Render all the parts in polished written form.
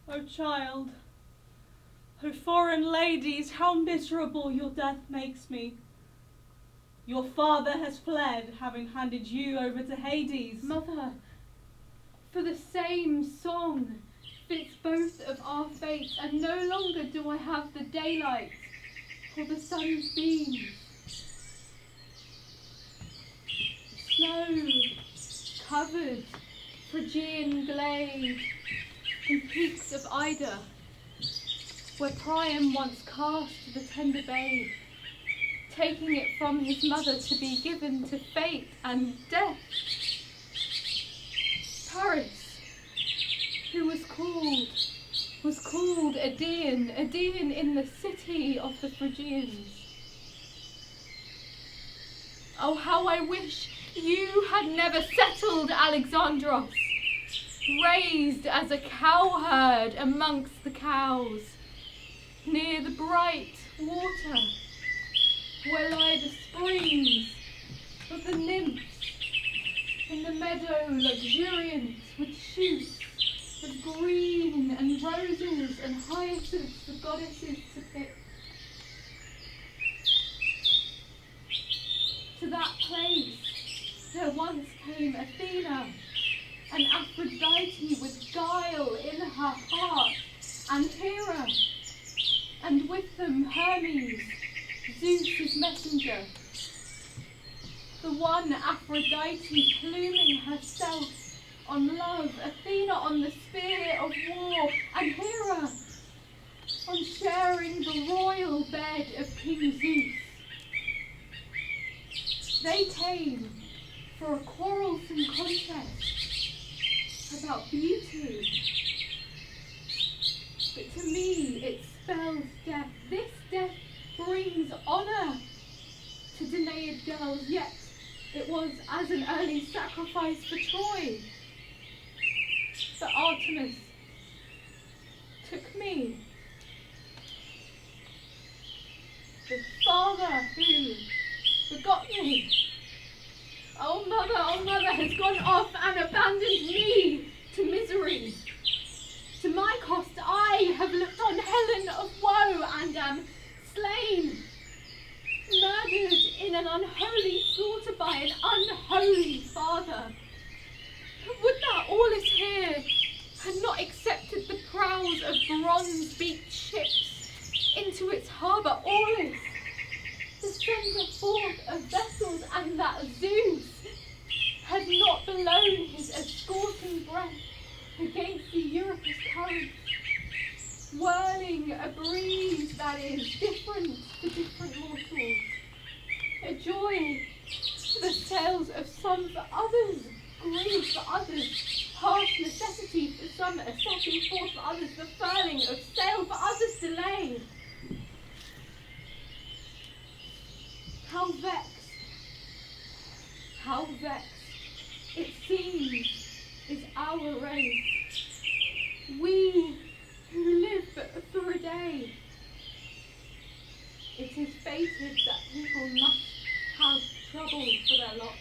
O child, O foreign ladies, how miserable your death makes me. Your father has fled, having handed you over to Hades. Mother, for the same song fits both of our fates, and no longer do I have the daylight or the sun's beams. Snow-covered Phrygian glade and peaks of Ida, where Priam once cast the tender babe, taking it from his mother to be given to fate and death. Paris, who was called Aedean in the city of the Phrygians. Oh, how I wish you had never settled Alexandros, raised as a cowherd amongst the cows, near the bright water, where lie the springs of the nymphs, in the meadow luxuriant with shoots of green and roses and hyacinths for goddesses to pick. To that place there once came Athena, and Aphrodite with guile in her heart, and Hera, and with them Hermes, Zeus's messenger. The one Aphrodite pluming herself on love, Athena on the spear of war, and Hera on sharing the royal bed of King Zeus. They came for a quarrelsome contest about beauty. But to me it spells death. This death brings honour to Danaiad girls, yet it was as an early sacrifice for Troy. But Artemis took me, the father who begot me. Oh mother, has gone off and abandoned me to misery. To my cost I have looked on Helen of woe and am slain, murdered in an unholy slaughter by an unholy father. Would that Aulis here had not accepted the prows of bronze-beaked ships into its harbour, Aulis, the sender forth of vessels, and that a joy. The sails of some for others, grief for others, harsh necessity for some, a setting forth for others, the furling of sail for others, delay. How vexed, it seems, is our race. We who live but for a day. It is fated that people must have trouble for their lot.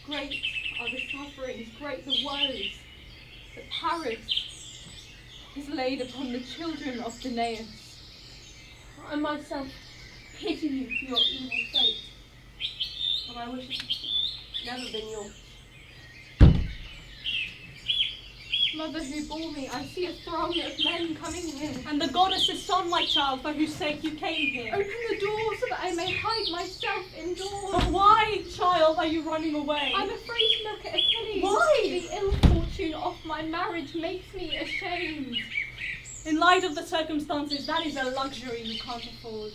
Great are the sufferings, great the woes. But Paris is laid upon the children of Danaus. I myself pity you for your evil fate, but I wish it had never been yours. Mother who bore me, I see a throng of men coming here. And the goddess's son, my child, for whose sake you came here. Open the door so that I may hide myself indoors. But why, child, are you running away? I'm afraid to look at Achilles. Why? The ill fortune of my marriage makes me ashamed. In light of the circumstances, that is a luxury you can't afford.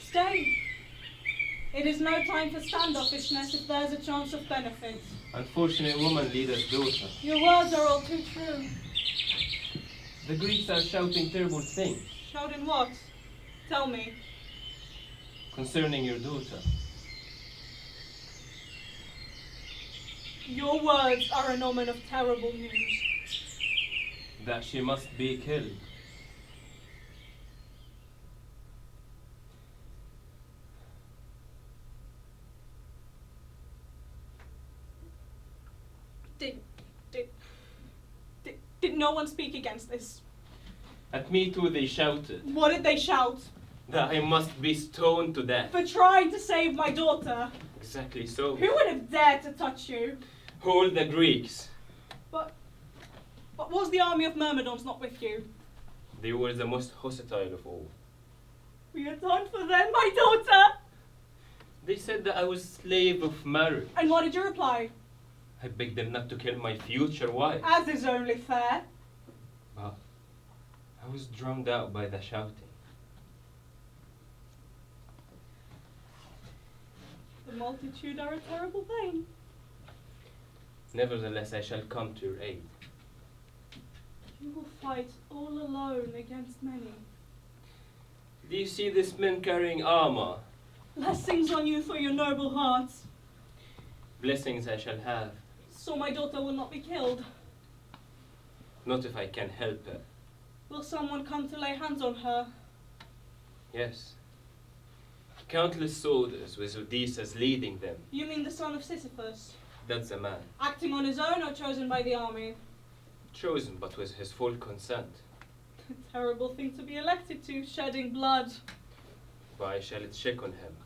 Stay. It is no time for standoffishness if there's a chance of benefit. Unfortunate woman, leader's daughter. Your words are all too true. The Greeks are shouting terrible things Shouting what? Tell me. concerning your daughter. Your words are an omen of terrible news. That she must be killed. Did no one speak against this? At me too they shouted What did they shout? that I must be stoned to death. For trying to save my daughter. Exactly so. Who would have dared to touch you? All the Greeks. But was the army of Myrmidons not with you? They were the most hostile of all. We atoned for them, my daughter! They said that I was slave of marriage. And what did you reply? I begged them not to kill my future wife. As is only fair. But I was drowned out by the shouting. The multitude are a terrible thing. Nevertheless, I shall come to your aid. You will fight all alone against many. Do you see this men carrying armor? Blessings on you for your noble hearts. Blessings I shall have. So my daughter will not be killed. Not if I can help it. Will someone come to lay hands on her? Yes. Countless soldiers with Odysseus leading them. You mean the son of Sisyphus? That's the man. Acting on his own or chosen by the army? Chosen, but with his full consent. A terrible thing to be elected to, shedding blood. Why shall it check on him?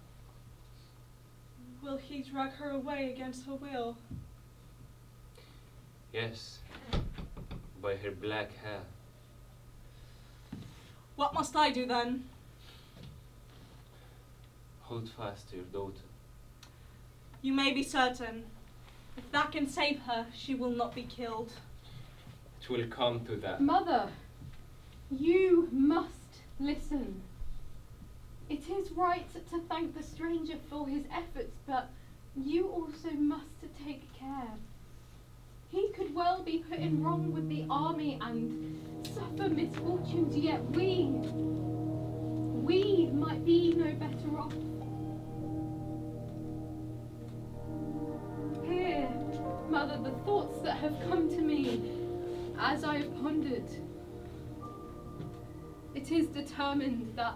Will he drag her away against her will? Yes. By her black hair. What must I do then? Hold fast to your daughter. You may be certain. If that can save her, she will not be killed. It will come to that. Mother, you must listen. It is right to thank the stranger for his efforts, but you also must take care. He could well be put in wrong with the army and suffer misfortunes, yet we might be no better off. Here, Mother, the thoughts that have come to me as I have pondered. It is determined that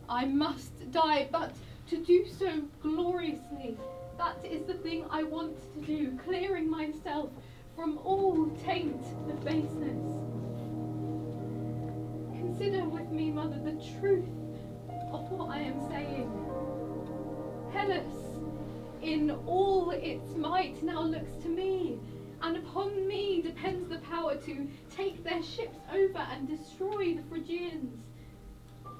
I must die, but to do so gloriously. That is the thing I want to do, clearing myself from all taint of baseness. Consider with me, Mother, the truth of what I am saying. Hellas, in all its might, now looks to me, and upon me depends the power to take their ships over and destroy the Phrygians,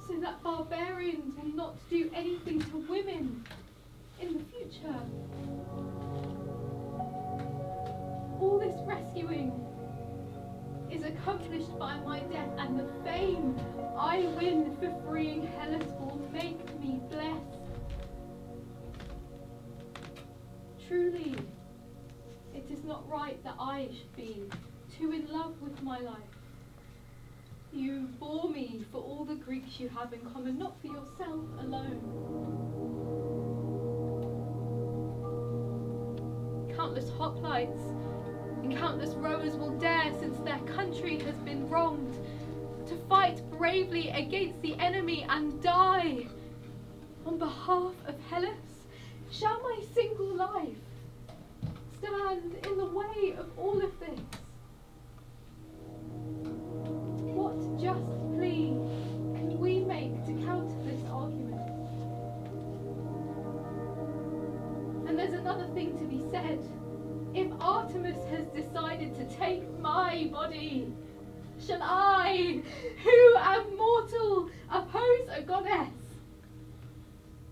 so that barbarians will not do anything to women in the future. All this rescuing is accomplished by my death, and the fame I win for freeing Hellas will make me blessed. Truly, it is not right that I should be too in love with my life. You bore me for all the Greeks you have in common, not for yourself alone. Countless hoplites and countless rowers will dare, since their country has been wronged, to fight bravely against the enemy and die on behalf of Hellas. Shall my single life stand in the way of all of this? What just plea can we make to counter this argument? And there's another thing to be said. If Artemis has decided to take my body, shall I, who am mortal, oppose a goddess?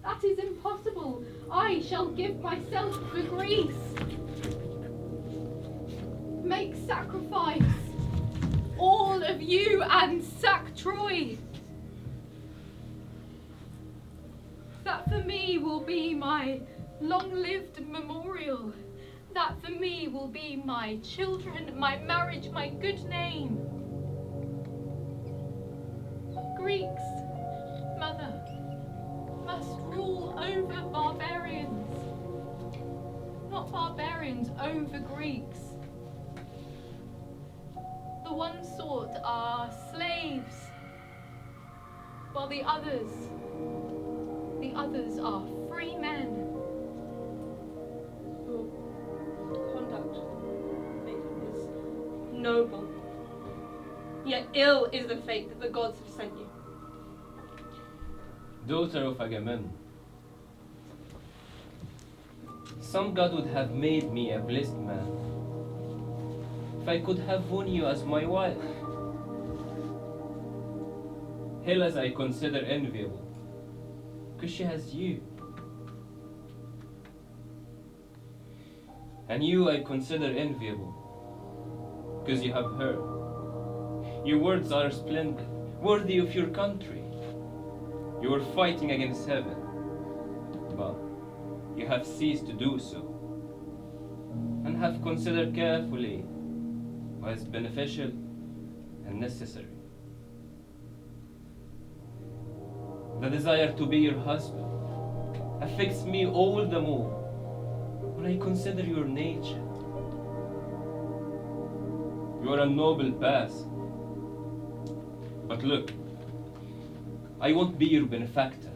That is impossible. I shall give myself for Greece. Make sacrifice, all of you, and sack Troy. That for me will be my long-lived memorial. That for me will be my children, my marriage, my good name. Greeks, mother, must rule over barbarians, not barbarians over Greeks. The one sort are slaves, while the others are free men. Your conduct is noble, yet ill is the fate that the gods have sent you. Daughter of Agamemnon, some god would have made me a blessed man if I could have won you as my wife. Hellas I consider enviable, because she has you. And you I consider enviable, because you have her. Your words are splendid, worthy of your country. You were fighting against heaven, but you have ceased to do so, and have considered carefully what is beneficial and necessary. The desire to be your husband affects me all the more when I consider your nature. You are a noble past, but look, I won't be your benefactor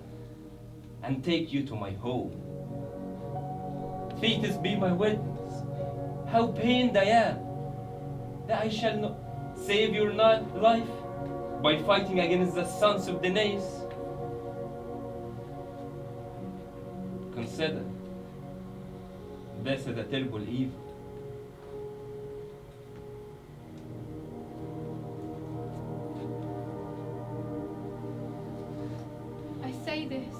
and take you to my home. Thetis be my witness, how pained I am that I shall not save your life by fighting against the sons of Danaus. Consider, this is a terrible evil. I say this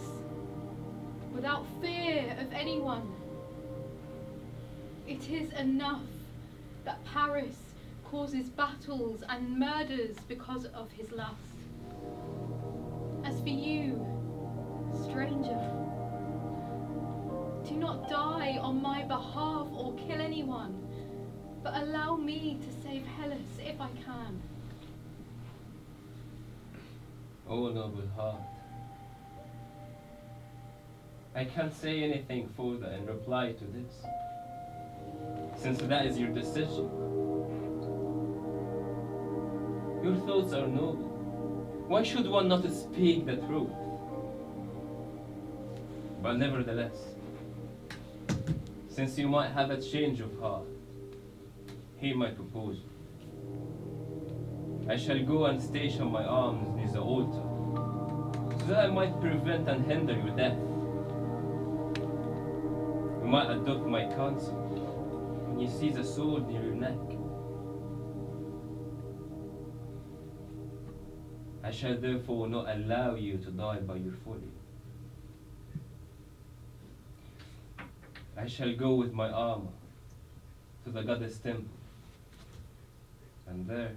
without fear of anyone. It is enough that Paris causes battles and murders because of his lust. As for you, stranger, do not die on my behalf or kill anyone, but allow me to save Hellas if I can. O noble heart, I can't say anything further in reply to this, since that is your decision. Your thoughts are noble. Why should one not speak the truth? But nevertheless, since you might have a change of heart, hear my proposal. I shall go and station my arms near the altar, so that I might prevent and hinder your death. You might adopt my counsel when you see the sword near your neck. I shall therefore not allow you to die by your folly. I shall go with my armor to the goddess temple, and there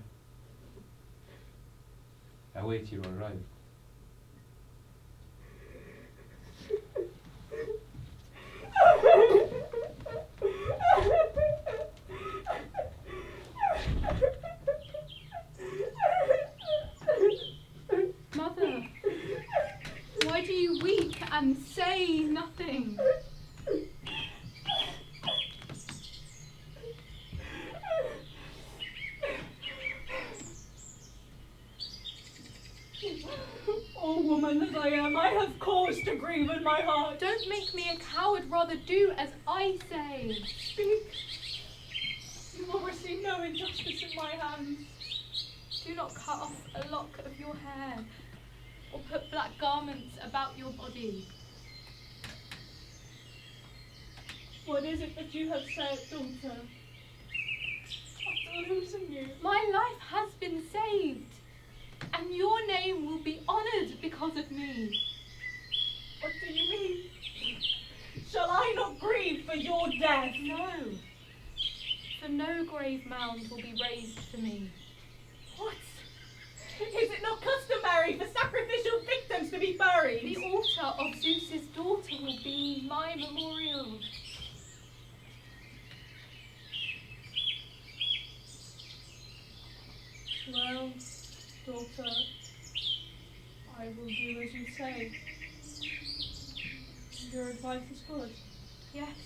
await your arrival. grieve in my heart. Don't make me a coward, rather do as I say. Speak. You will receive no injustice in my hands. Do not cut off a lock of your hair, or put black garments about your body. What is it that you have said, daughter? After losing you. My life has been saved, and your name will be honoured because of me. What do you mean? Shall I not grieve for your death? No, for no grave mound will be raised for me. What? Is it not customary for sacrificial victims to be buried? The altar of Zeus's daughter will be my memorial. Well, daughter, I will do as you say. Your advice is good. Yes,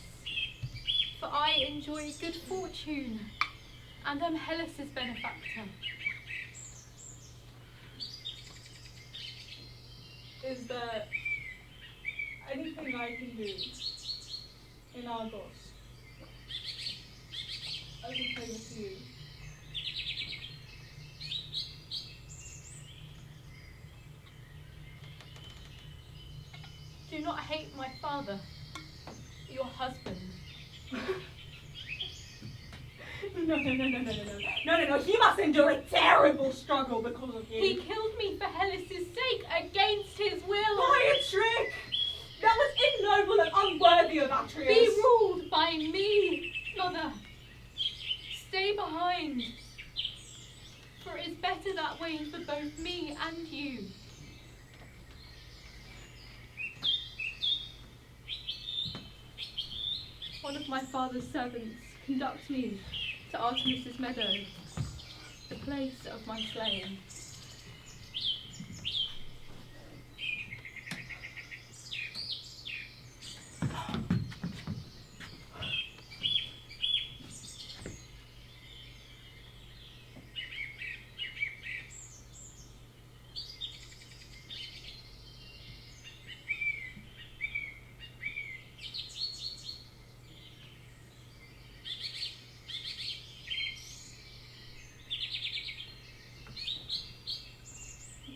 for I enjoy good fortune, and am Hellas's benefactor. Is there anything I can do in Argos as a favour to you? Do not hate my father, your husband. No. He must endure a terrible struggle because of you. He killed me for Hellas's sake, against his will. By a trick! That was ignoble and unworthy of Atreus. Be ruled by me, mother. Stay behind, for it is better that way for both me and you. One of my father's servants conducts me to Artemis's meadow, the place of my slaying.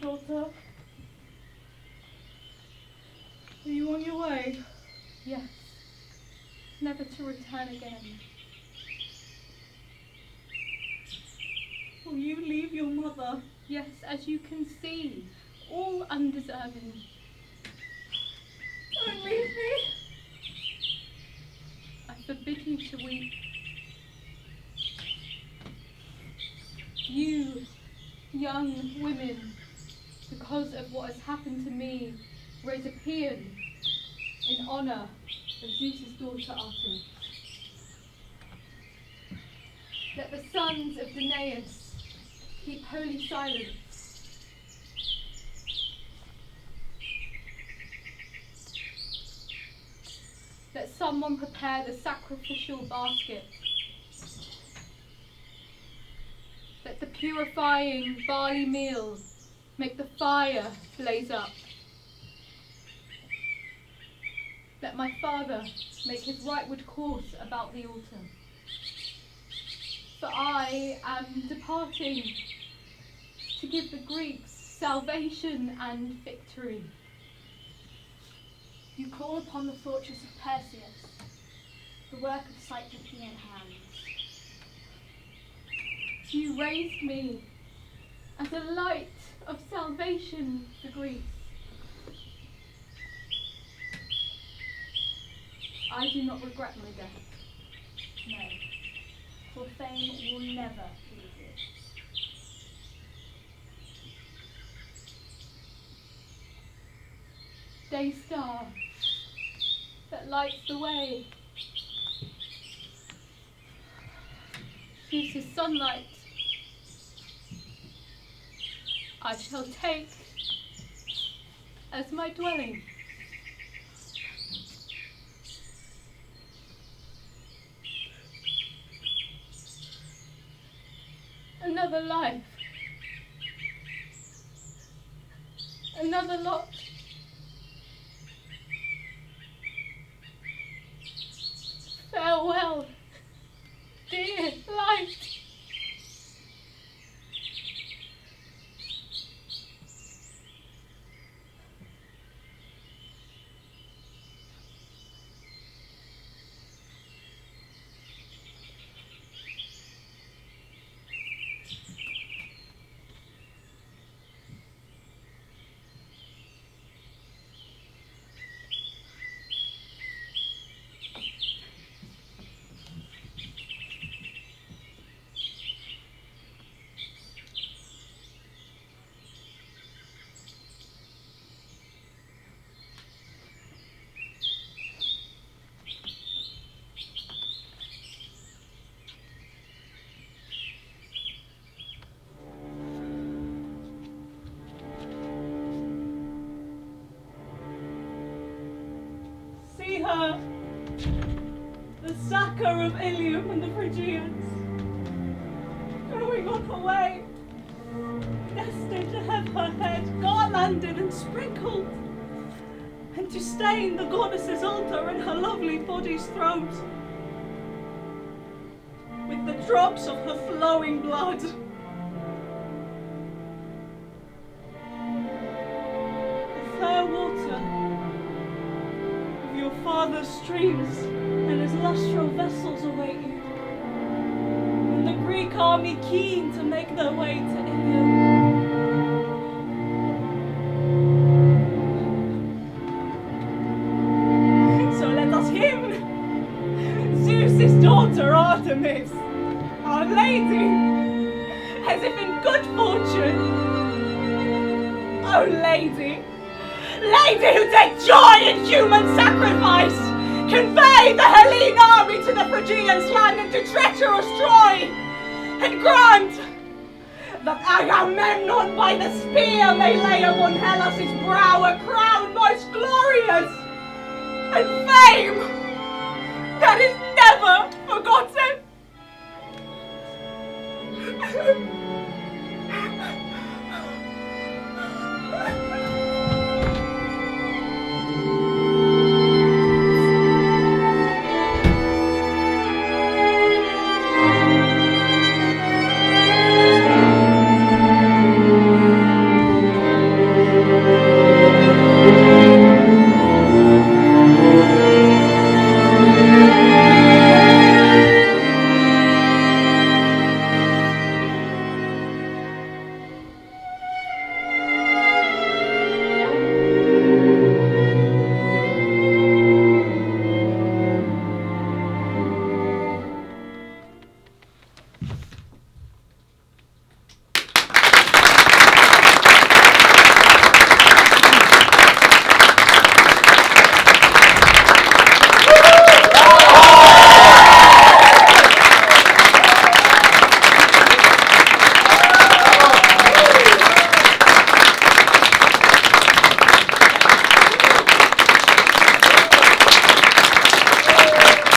Daughter, are you on your way? Yes, never to return again. Will you leave your mother? Yes, as you can see, all undeserving. Don't leave me. I forbid you to weep. You, young women, because of what has happened to me, raise a paean in honour of Zeus's daughter Artemis. Let the sons of Danaus keep holy silence. Let someone prepare the sacrificial basket. Let the purifying barley meal make the fire blaze up. Let my father make his rightward course about the altar. For I am departing to give the Greeks salvation and victory. You call upon the fortress of Perseus, the work of Cyclopean hands. You raised me as a light of salvation for Greece. I do not regret my death. No, for fame will never leave you. Day star that lights the way. Zeus's sunlight I shall take as my dwelling. Another life, another lot night. See her, the succor of Ilium and the Phrygians, going on her way, destined to have her head garlanded and sprinkled, and to stain the goddess's altar and her lovely body's throat with the drops of her flowing blood. The fair water your father's streams and his lustral vessels await you, and the Greek army keen to make their way to Ilium. So let us hymn Zeus's daughter Artemis, our lady, as if in good fortune. Oh lady, lady who take joy in human sacrifice, convey the Hellene army to the Phrygians' land and to treacherous Troy, and grant that Agamemnon by the spear may lay upon Hellas' brow a crown most glorious, and fame